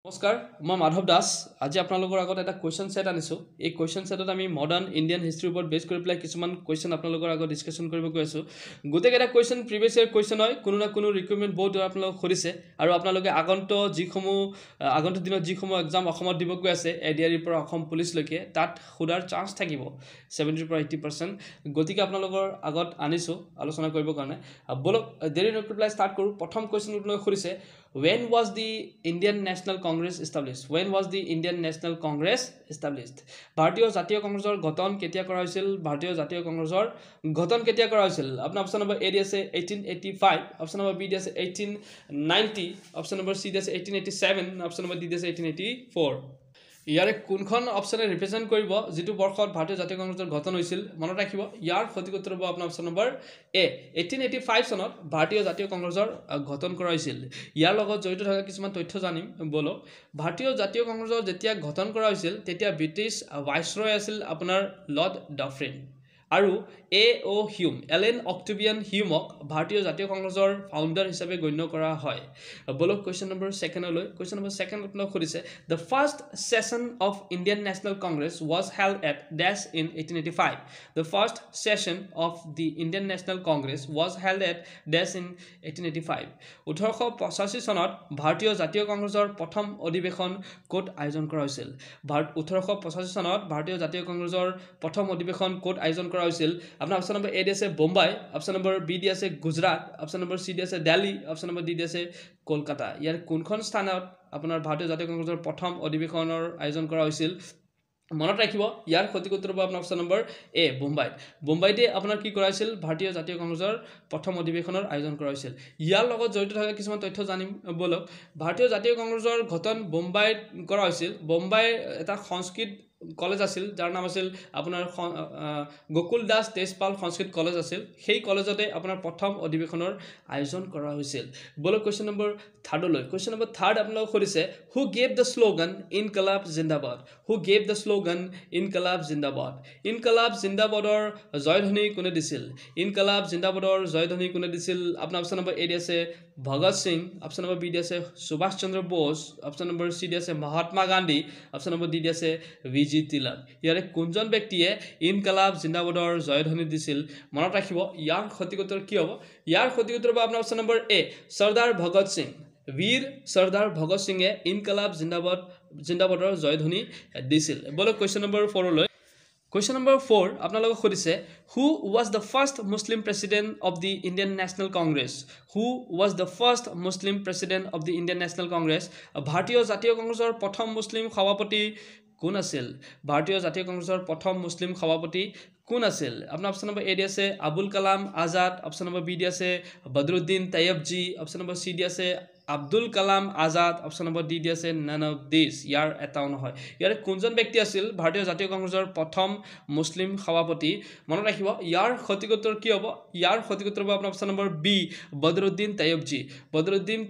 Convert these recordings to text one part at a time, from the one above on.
নমস্কাৰ মই মাধৱ দাস আজি আপোনালোকৰ আগত এটা কোৱেশ্চন সেট আনিছো এই কোৱেশ্চন সেটত আমি মডাৰ্ন ইণ্ডিয়ান হিষ্ট্ৰীৰ ওপৰত বেছ কৰি পেলাই কিছুমান কোৱেশ্চন আপোনালোকৰ আগত ডিসকাশন কৰিব গৈ আছো গোটেইকেইটা কোৱেশ্চন প্ৰিভিয়াছ ইয়াৰ কোৱেশ্চন হয় কোনো না কোনো ৰিকুইৰমেন্ট বহুত আপোনালোকক কৰিছে আৰু আপোনালোকে আগন্তুক দিনত যিসমূহ এক্সাম অসমত দিব গৈ আছে এডিআৰিৰ পৰা অসম পুলিচ লৈকে তাত খুদাৰ চান্স থাকিব 70 পৰা 80% গতিকে আপোনালোকৰ আগত আনিছো আলোচনা কৰিব কাৰণে বলক দেৰি নকৰি ষ্টাৰ্ট কৰো প্ৰথম কোৱেশ্চন আপোনালোকক কৰিছে When was the Indian National Congress established? When was the Indian National Congress established? ভাৰতীয় জাতীয় কংগ্ৰেছৰ গঠন কেতিয়া কৰা হৈছিল ভাৰতীয় জাতীয় কংগ্ৰেছৰ গঠন কেতিয়া কৰা হৈছিল আপোনাৰ অপচন নম্বৰ এ দি আছে 1885 অপচন নম্বৰ বি দি আছে 1890 অপচন নম্বৰ সি দি আছে 1887 অপচন নম্বৰ ডি দি আছে 1884 ইয়াৰে কোনখন অপচনে ৰিপ্ৰেজেন্ট কৰিব যেটো বৰ্ষত ভাৰতীয় জাতীয় কংগ্ৰেছৰ গঠন হৈছিল মনত ৰাখিব ইয়াৰ সঠিক উত্তৰ হ'ব আপোনাৰ অপচন নম্বৰ এ 1885 চনত ভাৰতীয় জাতীয় কংগ্ৰেছৰ গঠন কৰা হৈছিল ইয়াৰ লগত জড়িত থকা কিছুমান তথ্য জানিম বলক ভাৰতীয় জাতীয় কংগ্ৰেছৰ যেতিয়া গঠন কৰা হৈছিল তেতিয়া ব্ৰিটিছ ভাইসৰয় আছিল আপোনাৰ লৰ্ড ডাফৰিন আৰু এ.ও. হিউম এলেন অক্টেভিয়ান হিউমক ভাৰতীয় জাতীয় কংগ্ৰেছৰ ফাউণ্ডাৰ হিচাপে গণ্য কৰা হয় বলক কোৱেশ্চন নম্বৰ 2 লৈ কোৱেশ্চন নম্বৰ 2 আপোনাক খুদিছে the first session of Indian National Congress was held at dash in 1885 the first session of the Indian National Congress was held at dash in 1885 1885 চনত ভাৰতীয় জাতীয় কংগ্ৰেছৰ প্ৰথম অধিৱেশন কোট আয়োজন কৰা হৈছিল 1885 চনত ভাৰতীয় জাতীয় কংগ্ৰেছৰ প্ৰথম অধিৱেশন কোট আয়োজন কৰা হৈছিল আপোনাৰ অপচন নম্বৰ এ দি আছে বোম্বাই অপচন নম্বৰ বি দি আছে গুজৰাট অপচন নম্বৰ সি দি আছে দিল্লী অপচন নম্বৰ ডি দি আছে কলকাতা ইয়াৰ কোনখন স্থানত আপোনাৰ ভাৰতীয় জাতীয় কংগ্ৰেছৰ প্ৰথম অধিৱেশনৰ আয়োজন কৰা হৈছিল মনত ৰাখিব ইয়াৰ সঠিক উত্তৰ হ'ব আপোনাৰ অপচন নম্বৰ এ বোম্বাইতে আপোনাৰ কি কৰা হৈছিল ভাৰতীয় জাতীয় কংগ্ৰেছৰ প্ৰথম অধিৱেশনৰ আয়োজন কৰা হৈছিল ইয়াৰ লগত জড়িত থকা কিছুমান তথ্য জানিম বলক ভাৰতীয় জাতীয় কংগ্ৰেছৰ গঠন বোম্বাইত কৰা হৈছিল বোম্বাই এটা সংস্কৃত কলেজ আছিল যাৰ নাম আছিল আপোনাৰ গোকুল দাস তেজপাল সংস্কৃত কলেজ আছিল সেই কলেজতে আপোনাৰ প্ৰথম অধিৱেশনৰ আয়োজন কৰা হৈছিল বলক কোৱেশ্চন নম্বৰ 3 লৈ কোৱেশ্চন নম্বৰ 3 আপোনাক কৰিছে who gave the slogan Inqilab জিন্দাবাদ who gave the slogan Inqilab জিন্দাবাদ ইনকলাব জিন্দাবাদৰ জয়ধ্বনি কোনে দিছিল ইনকলাব জিন্দাবাদৰ জয়ধ্বনি কোনে দিছিল আপোনাৰ অপচন নম্বৰ এ দি আছে Bhagat Singh option number B দি আছে Subhash Chandra Bose option number C দি আছে Mahatma Gandhi option number D দি আছে জি তিলক ইয়াৰে কোনজন ব্যক্তিয়ে ইনকলাব জিন্দাবাদৰ জয়ধ্বনি দিছিল মনত ৰাখিব ইয়াৰ সঠিক উত্তৰ কি হ'ব ইয়াৰ সঠিক উত্তৰ হ'ব আপোনাৰ অপচন নম্বৰ এ সৰ্দাৰ ভগত সিং বীৰ সৰ্দাৰ ভগত সিংয়ে ইনকলাব জিন্দাবাদৰ জয়ধ্বনি দিছিল বলক কোৱেশ্চন নম্বৰ 4 লৈ Question number 4 আপোনালোকক খুদিছে who was the first Muslim president of the Indian National Congress who was the first Muslim president of the Indian National Congress ভাৰতীয় জাতীয় কংগ্ৰেছৰ প্ৰথম মুছলিম সভাপতি কোন আছিল ভাৰতীয় জাতীয় কংগ্ৰেছৰ প্ৰথম মুছলিম সভাপতি কোন আছিল আপোনাৰ অপচন নম্বৰ এ দি আছে Abul Kalam Azad option number B দি আছে Badruddin Tyabji option number C দি আছে Abdul Kalam Azad option number D দি আছে none of these ইয়াৰ এটাও নহয় ইয়াৰ কোনজন ব্যক্তি আছিল ভাৰতীয় জাতীয় কংগ্ৰেছৰ প্ৰথম মুছলিম সভাপতি মনত ৰাখিব ইয়াৰ সঠিক উত্তৰ কি হ'ব ইয়াৰ সঠিক উত্তৰ হ'ব আপোনাৰ অপচন নম্বৰ বি বদৰুদ্দিন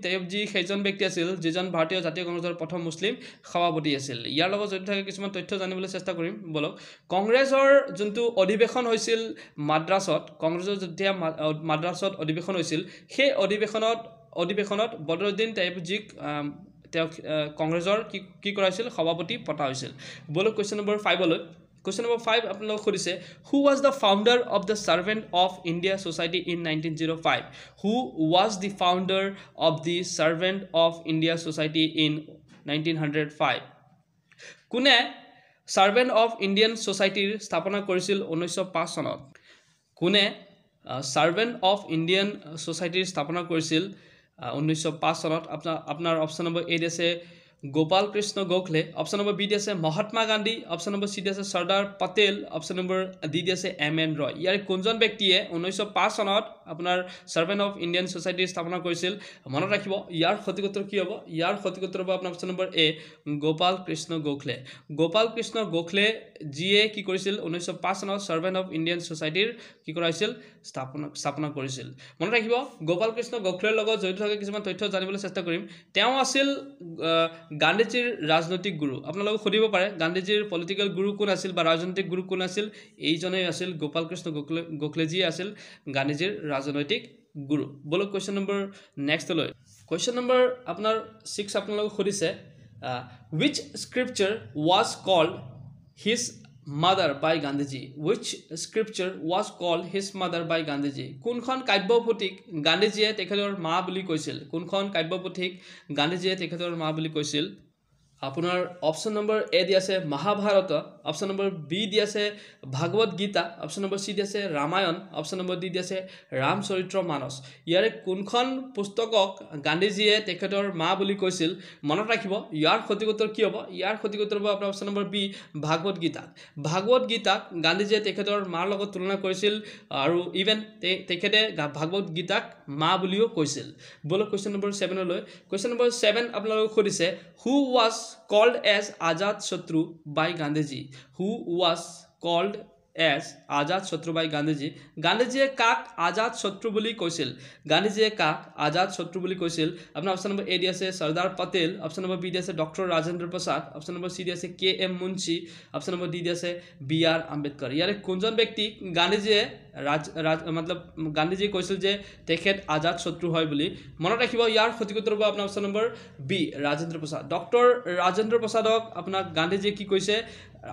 তাইয়বজি সেইজন ব্যক্তি আছিল যিজন ভাৰতীয় জাতীয় কংগ্ৰেছৰ প্ৰথম মুছলিম সভাপতি আছিল ইয়াৰ লগত জড়িত থকা কিছুমান তথ্য জানিবলৈ চেষ্টা কৰিম বলক কংগ্ৰেছৰ যোনটো অধিৱেশন হৈছিল মাদ্ৰাছত কংগ্ৰেছৰ যেতিয়া মাদ্ৰাছত অধিৱেশন হৈছিল সেই অধিৱেশনত বদৰুদ্দিন তাইয়বজিক কংগ্ৰেছৰ কি কৰা হৈছিল সভাপতি পতা হৈছিল বলক কোৱেশ্চন নম্বৰ 5 লৈ Question number 5 আপোনালোক খুদিছে who was the founder of the Servant of India Society in 1905 who was the founder of the Servant of India Society in 1905 কোনে Servant of Indian Society স্থাপনা কৰিছিল 1905 চনত কোনে Servant of Indian Society স্থাপনা কৰিছিল 1905 চনত আপোনাৰ অপচন নম্বৰ এ দি আছে Gopal Krishna Gokhale option number B দি আছে Mahatma Gandhi option number C দি আছে Sardar Patel option number D দি আছে এম এন ৰয় ইয়াৰ কোনজন ব্যক্তিয়ে 1905 চনত আপোনাৰ সাৰ্ভেন্ট অফ ইণ্ডিয়ান সোসাইটি স্থাপনা কৰিছিল মনত ৰাখিব ইয়াৰ সঠিক উত্তৰ কি হ'ব ইয়াৰ সঠিক উত্তৰ হ'ব আপোনাৰ অপচন নম্বৰ এ গোপাল কৃষ্ণ গোখলে জিয়ে কি কৰিছিল 1905 চনত সাৰ্ভেন্ট অফ ইণ্ডিয়ান সোসাইটিৰ কি কৰাইছিল স্থাপনা কৰিছিল মনত ৰাখিব গোপাল কৃষ্ণ গোখলেৰ লগত জড়িত থকা কিছুমান তথ্য জানিবলৈ চেষ্টা কৰিম তেওঁ আছিল গান্ধীজীৰ ৰাজনৈতিক গুৰু আপোনালোক খুদিব পাৰে গান্ধীজীৰ পলিটিক্যাল গুৰু কোন আছিল বা ৰাজনৈতিক গুৰু কোন আছিল এইজনেই আছিল গোপাল কৃষ্ণ গোখলেজি আছিল গান্ধীজীৰ ৰাজনৈতিক গুৰু বলক কোৱেশ্চন নম্বৰ নেক্সট লৈ কোৱেশ্চন নম্বৰ আপোনাৰ 6 আপোনালোক খুদিছে which scripture was called his mother by Gandhiji? Which scripture was called his mother by Gandhiji? কোনখন কাব্যপুথিক গান্ধীজীয়ে তেখেতৰ মা বুলি কৈছিল? কোনখন কাব্যপুথিক গান্ধীজীয়ে তেখেতৰ মা বুলি কৈছিল? আপোনাৰ অপশ্যন নম্বৰ এ দি আছে মহাভাৰত, অপশ্যন নম্বৰ বি দি আছে Bhagavad Gita, option number C দি আছে ৰামায়ণ, অপশ্যন নম্বৰ ডি দি আছে ৰামচৰিত্ৰ মানস। ইয়াৰে কোনখন পুস্তকক গান্ধীজীয়ে তেখেতৰ মা বুলি কৈছিল? মনত ৰাখিব ইয়াৰ সঠিক উত্তৰ কি হ'ব? ইয়াৰ সঠিক উত্তৰ হ'ব আপোনাৰ option number B Bhagavad Gita. ভাগৱত গীতাক গান্ধীজীয়ে তেখেতৰ মাৰ লগত তুলনা কৰিছিল আৰু ইভেন তেখেতে ভাগৱত গীতাক মা বুলিও কৈছিল। বলক কুৱেশ্যন নম্বৰ 7 লৈ। কুৱেশ্যন নম্বৰ 7 আপোনালোকক সুধিছে who was called as Azad Shatru by Gandhiji? Who was called as Azad Shatru by Gandhiji? গান্ধীজীয়ে কাক আজাদ শত্ৰু বুলি কৈছিল? গান্ধীজীয়ে কাক আজাদ শত্ৰু বুলি কৈছিল? আপোনাৰ অপশ্যন নম্বৰ এ দি আছে Sardar Patel, option number B দি আছে doctor Rajendra Prasad, option number C দি আছে K M Munshi, option number D দি আছে বি আৰ আম্বেদকাৰ। ইয়াৰে কোনজন ব্যক্তি গান্ধীজীয়ে গান্ধীজীয়ে কৈছিল যে তেখেত আজাদ শত্ৰু হয় বুলি? মনত ৰাখিব ইয়াৰ সঠিক উত্তৰ হ'ব আপোনাৰ option number B Rajendra Prasad. Doctor Rajendra প্ৰসাদক আপোনাক গান্ধীজীয়ে কি কৈছে?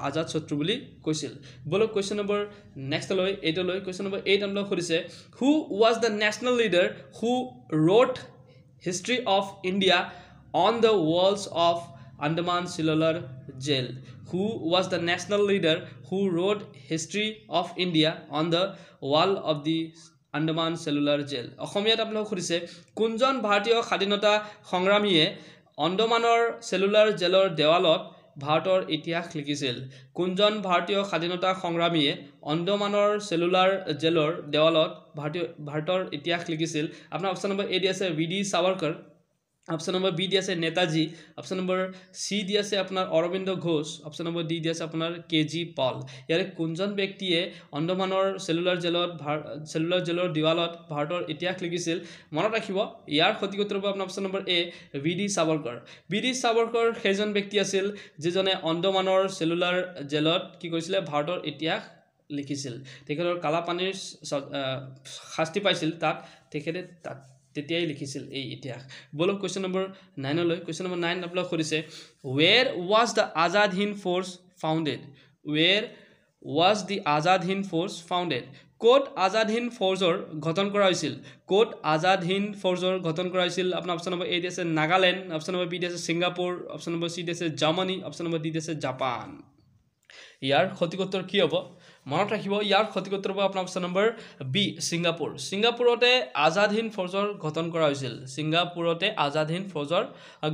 আজাদ শত্ৰু বুলি কৈছিল। বলক কুৱেশ্যন নম্বৰ নেক্সট লৈ 8 লৈ। কুৱেশ্যন নম্বৰ 8 আপোনালোকক সুধিছে who was the national leader who wrote history of India on the walls of Andaman Cellular Jail? Who was the national leader who wrote history of India on the wall of the Andaman Cellular Jail? অসমীয়াত আপোনালোকক সুধিছে কোনজন ভাৰতীয় স্বাধীনতা সংগ্ৰামীয়ে আন্দামানৰ সেলুলাৰ জেলৰ দেৱালত ভাৰতৰ ইতিহাস লিখিছিল? কোনজন ভাৰতীয় স্বাধীনতা সংগ্ৰামীয়ে আন্দামানৰ সেলুলাৰ জেলৰ দেৱালত ভাৰতৰ ইতিহাস লিখিছিল? আপোনাৰ অপশ্যন নম্বৰ এ দি আছে V D Savarkar, option number B দি আছে নেতাজী, অপশ্যন নম্বৰ চি দি আছে আপোনাৰ Aurobindo Ghosh, option number D দি আছে আপোনাৰ কে জি পল। ইয়াৰে কোনজন ব্যক্তিয়ে আন্দামানৰ সেলুলাৰ জেলৰ দেৱালত ভাৰতৰ ইতিহাস লিখিছিল? মনত ৰাখিব ইয়াৰ সঠিক উত্তৰ হ'ব আপোনাৰ option number A V D Savarkar. V D Savarkar সেইজন ব্যক্তি আছিল যিজনে আন্দামানৰ সেলুলাৰ জেলত কি কৰিছিলে? ভাৰতৰ ইতিহাস লিখিছিল। তেখেতৰ কালাপানীৰ শাস্তি পাইছিল, তেখেতে তেতিয়াই লিখিছিল এই ইতিহাস। বলক কুৱেশ্যন নম্বৰ 9 লৈ। কুৱেশ্যন নম্বৰ 9 আপোনালোকক সুধিছে where was the Azad Hind Force founded? Where was the Azad Hind Force founded? ক'ত আজাদ হিন্দ ফৌজৰ গঠন কৰা হৈছিল? ক'ত আজাদ হিন্দ ফৌজৰ গঠন কৰা হৈছিল? আপোনাৰ অপশ্যন নম্বৰ এ দি আছে নাগালেণ্ড, অপশ্যন নম্বৰ বি দি আছে ছিংগাপুৰ, অপশ্যন নম্বৰ চি দি আছে জাৰ্মানী, অপশ্যন নম্বৰ ডি দি আছে জাপান। ইয়াৰ সঠিক উত্তৰ কি হ'ব? মনত ৰাখিব ইয়াৰ সঠিক উত্তৰ হ'ব আপোনাৰ অপশ্যন নম্বৰ বি ছিংগাপুৰ। ছিংগাপুৰতে আজাদ হিন্দ ফৌজৰ গঠন কৰা হৈছিল। ছিংগাপুৰতে আজাদ হিন্দ ফৌজৰ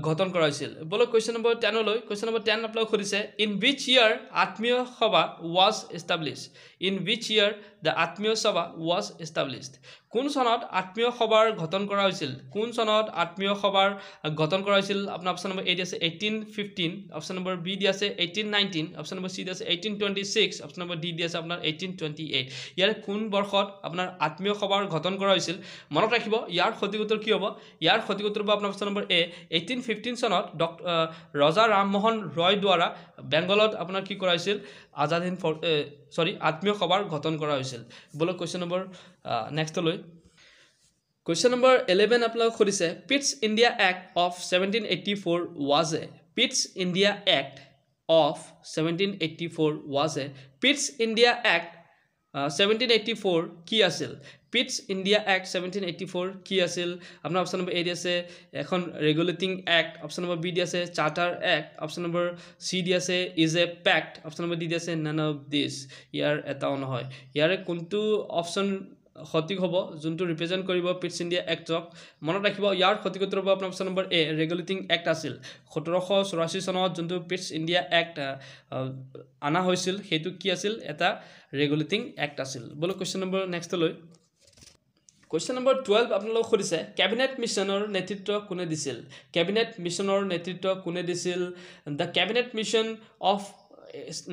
গঠন কৰা হৈছিল। বলক কুৱেশ্যন নম্বৰ 10 লৈ। কুৱেশ্যন নম্বৰ 10 আপোনালোকক সুধিছে ইন which year আত্মীয় সভা was established? In which year the আত্মীয় সভা was established? কোন চনত আত্মীয় সভাৰ গঠন কৰা হৈছিল? কোন চনত আত্মীয় সভাৰ গঠন কৰা হৈছিল? আপোনাৰ অপশ্যন নম্বৰ এ দি আছে 1815, অপশ্যন নম্বৰ বি দি আছে 1819, অপশ্যন নম্বৰ চি দি আছে 1826, অপশ্যন নম্বৰ ডি দি আছে আপোনাৰ 1828। ইয়াৰে কোন বৰ্ষত আপোনাৰ আত্মীয় সভাৰ গঠন কৰা হৈছিল? মনত ৰাখিব ইয়াৰ সঠিক উত্তৰ কি হ'ব? ইয়াৰ সঠিক উত্তৰ হ'ব আপোনাৰ অপশ্যন নম্বৰ এ 1815 চনত ৰজা ৰামমোহন ৰয় দ্বাৰা বেংগলত আপোনাৰ কি কৰা হৈছিল? আজাদ হিন্দ আত্মীয় সভাৰ গঠন কৰা হৈছিল। বলক কুৱেশ্যন নম্বৰ নেক্সট লৈ। কুৱেশ্যন নম্বৰ 11 আপোনালোকক সুধিছে Pitt's India Act of 1784 was a Pitt's India Act of 1784 was a Pitt's India Act 1784 কি আছিল? পিটছ ইণ্ডিয়া এক্ট 1784 কি আছিল? আপোনাৰ অপশ্যন নম্বৰ এ দি আছে এখন Regulating Act, option number B দি আছে Charter Act, option number C দি আছে is a pact, option number D দি আছে নান অফ দিছ। ইয়াৰ এটাও নহয়। ইয়াৰে কোনটো অপশ্যন সঠিক হ'ব যোনটো ৰিপ্ৰেজেণ্ট কৰিব পিটছ ইণ্ডিয়া এক্টক? মনত ৰাখিব ইয়াৰ সঠিক উত্তৰ হ'ব আপোনাৰ অপশ্যন নম্বৰ এ ৰেগুলেটিং এক্ট আছিল। 1784 চনত যোনটো পিটছ ইণ্ডিয়া এক্ট অনা হৈছিল সেইটো কি আছিল? এটা ৰেগুলেটিং এক্ট আছিল। বলক কুৱেশ্যন নম্বৰ নেক্সট লৈ। কুৱেশ্যন নম্বৰ 12 আপোনালোকক সুধিছে কেবিনেট মিছনৰ নেতৃত্ব কোনে দিছিল? কেবিনেট মিছনৰ নেতৃত্ব কোনে দিছিল? The cabinet mission of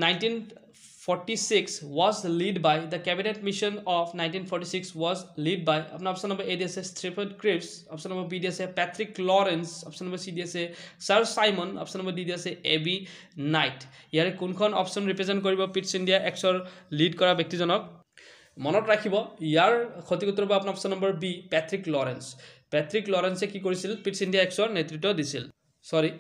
1946 was led by the cabinet mission of 1946 was led by আপোনাৰ অপশ্যন নম্বৰ এ দি আছে Stafford Cripps, option number B দি আছে Patrick Lawrence, option number C দি আছে sir Simon, option number D দি আছে A B night. ইয়াৰে কোনখন অপশ্যন ৰিপ্ৰেজেণ্ট কৰিব পিটছ ইণ্ডিয়া এক্টৰ লিড কৰা ব্যক্তিজনক? মনত ৰাখিব ইয়াৰ সঠিক উত্তৰ হ'ব আপোনাৰ option number B Patrick Lawrence. Patrick লৰেন্সে কি কৰিছিল? পিটছ ইণ্ডিয়া এক্টৰ নেতৃত্ব দিছিল। সৰি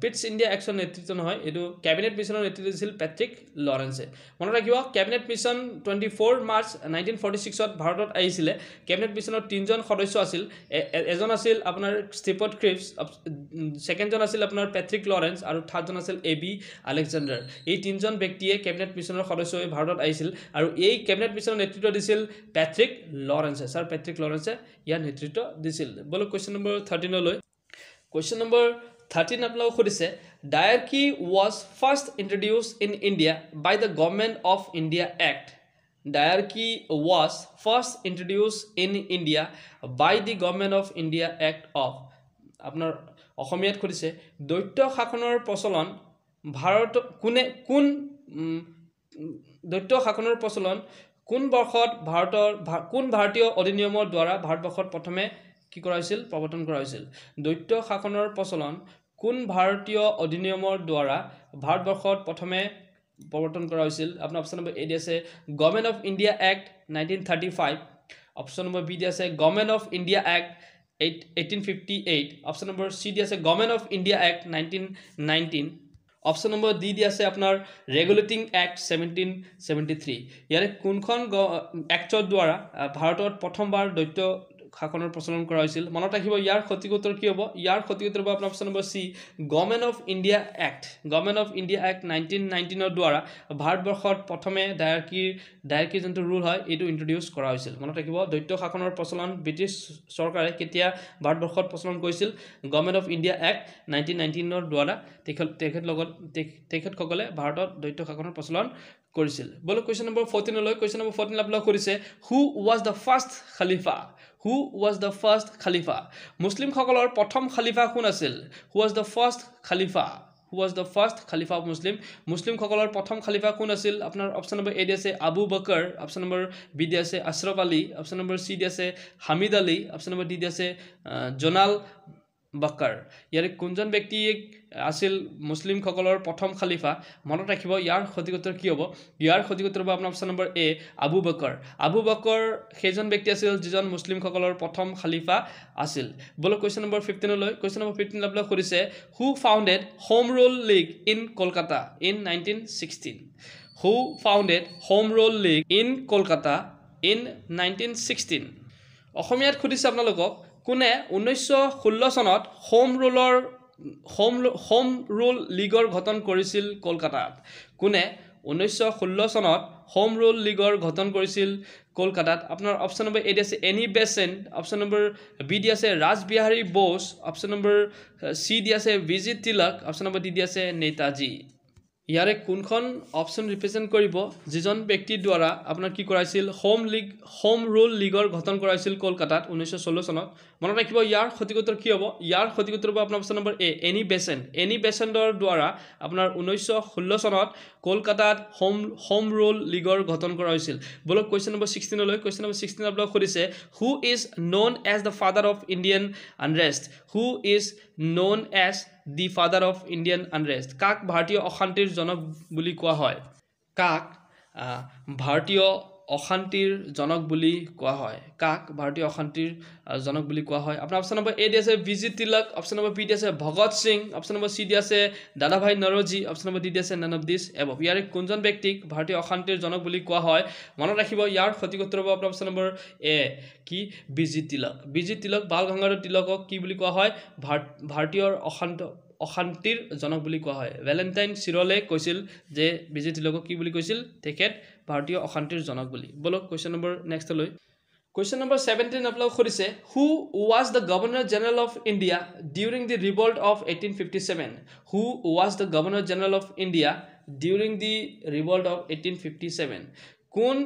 পিটছ ইণ্ডিয়া একশ্যন নেতৃত্ব নহয় এইটো কেবিনেট মিছনৰ নেতৃত্ব দিছিল পেট্ৰিক লৰেন্সে মনত ৰাখিব কেবিনেট মিছন 24 মাৰ্চ 1946ত ভাৰতত আহিছিলে কেবিনেট মিছনৰ তিনিজন সদস্য আছিল এজন আছিল আপোনাৰ ষ্টিপট ক্ৰিপছ ছেকেণ্ডজন আছিল আপোনাৰ পেট্ৰিক লৰেন্স আৰু থাৰ্ডজন আছিল এবি আলেকজাণ্ডাৰ এই তিনিজন ব্যক্তিয়ে কেবিনেট মিছনৰ সদস্য হৈ ভাৰতত আহিছিল আৰু এই কেবিনেট মিছনৰ নেতৃত্ব দিছিল পেট্ৰিক লৰেন্সে ছাৰ পেট্ৰিক লৰেন্সে ইয়াৰ নেতৃত্ব দিছিল বলো কুৱেশ্যন নম্বৰ 13 লৈ Question number 13 আপোনালোকক সুধিছে Diarchy was first introduced in India by the Government of India Act. Diarchy was first introduced in India by the Government of India Act of আপোনাৰ অসমীয়াত সুধিছে দৈত্য শাসনৰ প্ৰচলন ভাৰত কোন দৈত্য শাসনৰ প্ৰচলন কোন বৰ্ষত কোন ভাৰতীয় অধিনিয়মৰ দ্বাৰা ভাৰতবৰ্ষত প্ৰথমে কি কৰা হৈছিল প্ৰৱৰ্তন কৰা হৈছিল দৈত্য শাসনৰ প্ৰচলন কোন ভাৰতীয় অধিনিয়মৰ দ্বাৰা ভাৰতবৰ্ষত প্ৰথমে প্ৰৱৰ্তন কৰা হৈছিল আপোনাৰ অপচন নম্বৰ এ দি আছে Government of India Act 1935 option number B দি আছে Government of India Act 1858 option number C দি আছে Government of India act 1919 option number D দি আছে আপোনাৰ ৰেগুলেটিং এক্ট 1773 ইয়াৰে কোনখন এক্টৰ দ্বাৰা ভাৰতত প্ৰথমবাৰ দৈত্য শাসনৰ প্ৰচলন কৰা হৈছিল মনত ৰাখিব ইয়াৰ সঠিক উত্তৰ কি হ'ব ইয়াৰ সঠিক উত্তৰ হ'ব আপোনাৰ option number C government of India act 1919 ৰ দ্বাৰা ভাৰতবৰ্ষত প্ৰথমে ডায়াৰ্কি যোনটো ৰুল হয় এইটো ইন্ট্ৰডিউচ কৰা হৈছিল মনত ৰাখিব দৈত্য শাসনৰ প্ৰচলন ব্ৰিটিছ চৰকাৰে কেতিয়া ভাৰতবৰ্ষত প্ৰচলন কৰিছিল গভৰ্ণমেণ্ট অফ ইণ্ডিয়া এক্ট 1919 ৰ দ্বাৰা তেখেতসকলে ভাৰতত দৈত্য শাসনৰ প্ৰচলন কৰিছিল বলো কুৱেশ্যন নম্বৰ 14 লৈ কুৱেশ্যন নম্বৰ 14 আপোনালোক কৰিছে হু ৱাজ দ্য ফাৰ্ষ্ট খালিফা মুছলিম সকলৰ প্ৰথম খালিফা কোন আছিল হু ৱাজ দ্য ফাৰ্ষ্ট খালিফা অফ মুছলিম সকলৰ প্ৰথম খালিফা কোন আছিল আপোনাৰ অপচন নম্বৰ এ দি আছে Abu Bakr option number B দি আছে Ashraf Ali option number C দি আছে Hamid Ali option number D দি আছে জোনাল বকৰ ইয়াৰে কোনজন ব্যক্তি আছিল মুছলিম সকলৰ প্ৰথম খালিফা মনত ৰাখিব ইয়াৰ সঠিক উত্তৰ কি হ'ব ইয়াৰ সঠিক উত্তৰ হ'ব আপোনাৰ অপচন নম্বৰ এ আবু বকৰ সেইজন ব্যক্তি আছিল যিজন মুছলিম সকলৰ প্ৰথম খালিফা আছিল বলো কুৱেশ্যন নম্বৰ 15 লৈ কুৱেশ্যন নম্বৰ 15 আপোনাক সুধিছে who founded Home Rule League in Kolkata in 1916 who founded Home Rule League in Kolkata in 1916 অসমীয়াত সুধিছে আপোনালোকক কোনে 1916 চনত হোম ৰুল লীগৰ গঠন কৰিছিল কলকাতাত কোনে 1916 চনত হোম ৰুল লীগৰ গঠন কৰিছিল কলকাতাত আপোনাৰ অপচন নম্বৰ এ দি আছে Annie Besant option number B দি আছে Rajbihari Bose option number C দি আছে V G Tilak option number D দি আছে নেতাজী ইয়াৰে কোনখন অপচন ৰিপ্ৰেজেন্ট কৰিব যিজন ব্যক্তিৰ দ্বাৰা আপোনাৰ কি কৰাইছিল হোম ৰুল লীগৰ গঠন কৰাইছিল কলকাতাত 1916 চনত মনত ৰাখিব ইয়াৰ সঠিক উত্তৰ কি হ'ব ইয়াৰ সঠিক উত্তৰ হ'ব আপোনাৰ অপচন নম্বৰ এ এনি বেচেণ্টৰ দ্বাৰা আপোনাৰ 1916 চনত কলকাতাত হোম ৰুল লীগৰ গঠন কৰা হৈছিল বলক কুৱেশ্যন নম্বৰ 16 লৈ কুৱেশ্যন নম্বৰ 16 আপোনাক সুধিছে who is known as the father of Indian unrest who is known as the father of Indian unrest কাক ভাৰতীয় অশান্তিৰ জনক বুলি কোৱা হয় কাক ভাৰতীয় অশান্তিৰ জনক বুলি কোৱা হয় কাক ভাৰতীয় অশান্তিৰ জনক বুলি কোৱা হয় আপোনাৰ অপচন নম্বৰ এ দি আছে V G Tilak option number B দি আছে Bhagat Singh option number C দি আছে দাদাভাই নৰজী অপচন নম্বৰ ডি দি আছে নন অফ দিছ এবভ ইয়াৰে কোনজন ব্যক্তিক ভাৰতীয় অশান্তিৰ জনক বুলি কোৱা হয় মনত ৰাখিব ইয়াৰ সঠিক উত্তৰ হ'ব আপোনাৰ অপচন নম্বৰ এ কি ভিজি তিলক বাল গংগাধৰ তিলকক কি বুলি কোৱা হয় ভাৰতীয় অশান্তিৰ জনক বুলি কোৱা হয় ভেলেণ্টাইন চিৰলে কৈছিল যে ভিজি তিলকক কি বুলি কৈছিল তেখেত ভাৰতীয় অশান্তিৰ জনক বুলি বলক কুৱেশ্যন নম্বৰ নেক্সট লৈ কুৱেশ্যন নম্বৰ 17 আপোনাক সুধিছে who was the governor general of India during the revolt of 1857 who was the governor general of India during the revolt of 1857 কোন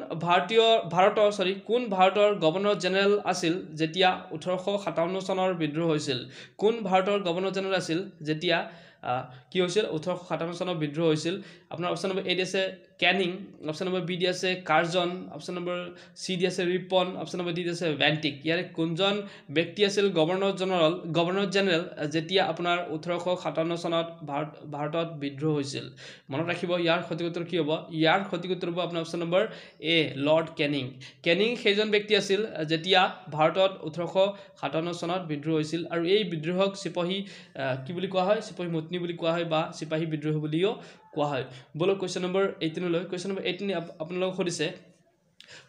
ভাৰতৰ গভৰ্ণৰ জেনেৰেল আছিল যেতিয়া 1857 চনৰ বিদ্ৰোহ হৈছিল কোন ভাৰতৰ গভৰ্ণৰ জেনেৰেল আছিল যেতিয়া কি হৈছিল 1857 চনৰ বিদ্ৰোহ হৈছিল আপোনাৰ অপচন নম্বৰ এ দি আছে ক্যানিং, অপশন নম্বৰ বি দি আছে কাৰ্জন, অপশন নম্বৰ সি দি আছে ৰিপন, অপশন নম্বৰ ডি দি আছে ভেন্টিক। ইয়াৰে কোনজন ব্যক্তি আছিল গভৰ্ণৰ জেনেৰেল যেতিয়া আপোনাৰ 1857 চনত ভাৰতত বিদ্ৰোহ হৈছিল? মনত ৰাখিব ইয়াৰ সঠিক উত্তৰ কি হ'ব? ইয়াৰ সঠিক উত্তৰ হ'ব আপোনাৰ অপশন নম্বৰ এ লৰ্ড কেনিং। কেনিং সেইজন ব্যক্তি আছিল যেতিয়া ভাৰতত 1857 চনত বিদ্ৰোহ হৈছিল আৰু এই বিদ্ৰোহক চিপাহী কি বুলি কোৱা হয়? চিপাহী মতনি বুলি কোৱা হয় বা চিপাহী বিদ্ৰোহ বুলিও কোৱা হয়। বলক কুৱেশ্যন নম্বৰ 18 লৈ। কুৱেশ্যন নম্বৰ 18 আপোনালোকক সুধিছে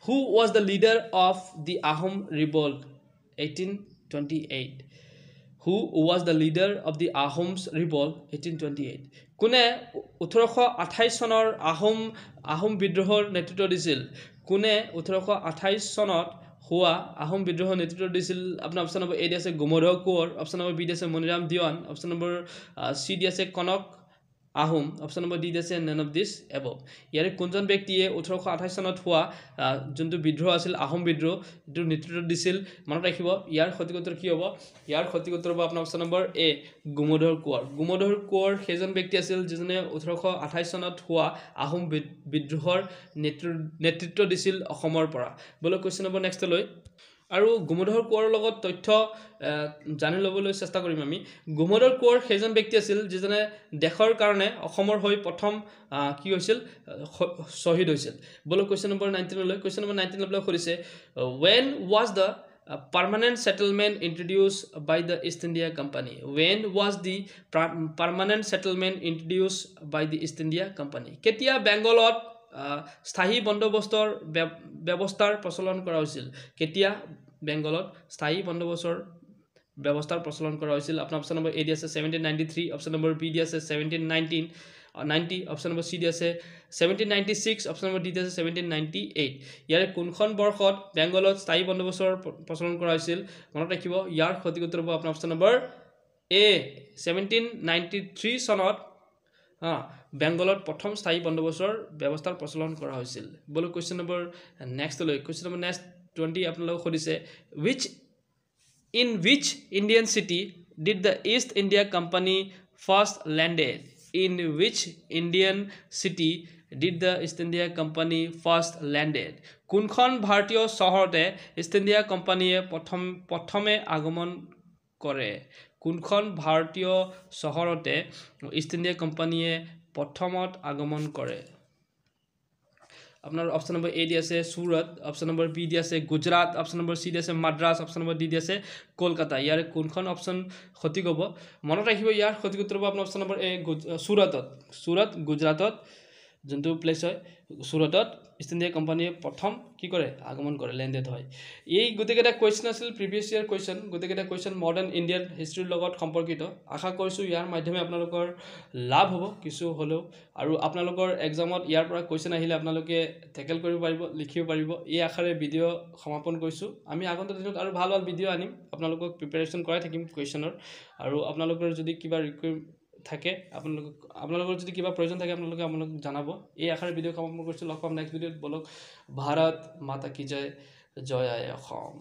who was the leader of the Ahom revolt 1828? Who was the leader of the Ahoms revolt 1828? কোনে 1828 চনৰ আহোম বিদ্ৰোহৰ নেতৃত্ব দিছিল? কোনে 1828 চনত হোৱা আহোম বিদ্ৰোহৰ নেতৃত্ব দিছিল? আপোনাৰ অপশ্যন নম্বৰ এ দি আছে Gomdhar Konwar, option number B দি আছে Maniram Dewan, option number C দি আছে Kanak Ahom, option number D দি আছে নেন অফ দিছ এবভ। ইয়াৰে কোনজন ব্যক্তিয়ে 1828 চনত হোৱা যোনটো বিদ্ৰোহ আছিল আহোম বিদ্ৰোহ এইটো নেতৃত্ব দিছিল? মনত ৰাখিব ইয়াৰ সঠিক উত্তৰ কি হ'ব? ইয়াৰ সঠিক উত্তৰ হ'ব আপোনাৰ অপশ্যন নম্বৰ এ গোমধৰ কোঁৱৰ। গোমধৰ কোঁৱৰ সেইজন ব্যক্তি আছিল যিজনে 1828 চনত হোৱা আহোম বিদ্ৰোহৰ নেতৃত্ব দিছিল অসমৰ পৰা। বলক কুৱেশ্যন নম্বৰ নেক্সট লৈ। আৰু গোমধৰ কোঁৱৰৰ লগত তথ্য জানি ল'বলৈ চেষ্টা কৰিম আমি। গোমধৰ কোঁৱৰ সেইজন ব্যক্তি আছিল যিজনে দেশৰ কাৰণে অসমৰ হৈ প্ৰথম কি হৈছিল? শ্বহীদ হৈছিল। বলক কুৱেশ্যন নম্বৰ 19 লৈ। কুৱেশ্যন নম্বৰ 19 আপোনালোকক সুধিছে when was the permanent settlement introduced by the East India Company? When was the permanent settlement introduced by the East India Company? কেতিয়া বেংগলত স্থায়ী বন্দোবস্তৰ ব্যৱস্থাৰ প্ৰচলন কৰা হৈছিল? কেতিয়া বেংগলত স্থায়ী বন্দোবস্তৰ ব্যৱস্থাৰ প্ৰচলন কৰা হৈছিল? আপোনাৰ অপশ্যন নম্বৰ এ দি আছে 1793, অপশ্যন নম্বৰ বি দি আছে 1790, অপশ্যন নম্বৰ চি দি আছে 1796, অপশ্যন নম্বৰ ডি দি আছে 1798। ইয়াৰে কোনখন বৰ্ষত বেংগলত স্থায়ী বন্দোবস্তৰ প্ৰচলন কৰা হৈছিল? মনত ৰাখিব ইয়াৰ সঠিক উত্তৰ হ'ব আপোনাৰ অপশ্যন নম্বৰ এ 1793 চনত বেংগলত প্ৰথম স্থায়ী বন্দোবস্তৰ ব্যৱস্থাৰ প্ৰচলন কৰা হৈছিল। বলক কুৱেশ্যন নম্বৰ নেক্সট লৈ। কুৱেশ্যন নম্বৰ নেক্সট 20 আপোনালোকক সুধিছে in which Indian city did the East India Company first landed? In which Indian city did the East India Company first landed? কোনখন ভাৰতীয় চহৰতে ইষ্ট ইণ্ডিয়া কোম্পানীয়ে প্ৰথমে আগমন কৰে? কোনখন ভাৰতীয় চহৰতে ইষ্ট ইণ্ডিয়া কোম্পানীয়ে প্ৰথমত আগমন কৰে? আপনার অপশন নম্বর এ দি আছে সুরত, অপশন নম্বর বি দি আছে গুজরাট, অপশন নম্বর সি দি আছে মাদ্রাস, অপশন নম্বর ডি দি আছে কলকাতা। ইয়াৰ কোনখন অপশন সঠিক হ'ব? মনত ৰাখিব ইয়াৰ সঠিক উত্তৰ হ'ব আপোনাৰ অপশন নম্বৰ এ সুৰত গুজৰাটত যোনটো প্লেচ হয় সুৰতত ইষ্ট ইণ্ডিয়া কোম্পানীয়ে প্ৰথম কি কৰে? আগমন কৰে, লেণ্ডেড হয়। এই গোটেইকেইটা কুৱেশ্যন আছিল প্ৰিভিয়াছ ইয়াৰ কুৱেশ্যন। গোটেইকেইটা কুৱেশ্যন মডাৰ্ণ ইণ্ডিয়ান হিষ্ট্ৰীৰ লগত সম্পৰ্কিত। আশা কৰিছোঁ ইয়াৰ মাধ্যমে আপোনালোকৰ লাভ হ'ব কিছু হ'লেও, আৰু আপোনালোকৰ এক্সামত ইয়াৰ পৰা কুৱেশ্যন আহিলে আপোনালোকে টেকেল কৰিব পাৰিব, লিখিব পাৰিব। এই আশাৰে ভিডিঅ' সমাপন কৰিছোঁ। আমি আগন্তুক দিনত আৰু ভাল ভাল ভিডিঅ' আনিম, আপোনালোকক প্ৰিপেৰেশ্যন কৰাই থাকিম কুৱেশ্যনৰ। আৰু আপোনালোকৰ যদি কিবা থাকে আপোনালোকৰ যদি কিবা প্ৰয়োজন থাকে আপোনালোকে জনাব। এই আশাৰে ভিডিঅ' সমাপন কৰিছোঁ। লগ পাম নেক্সট ভিডিঅ'ত। বলক ভাৰত মাতা কি জয়, জয় আই অসম।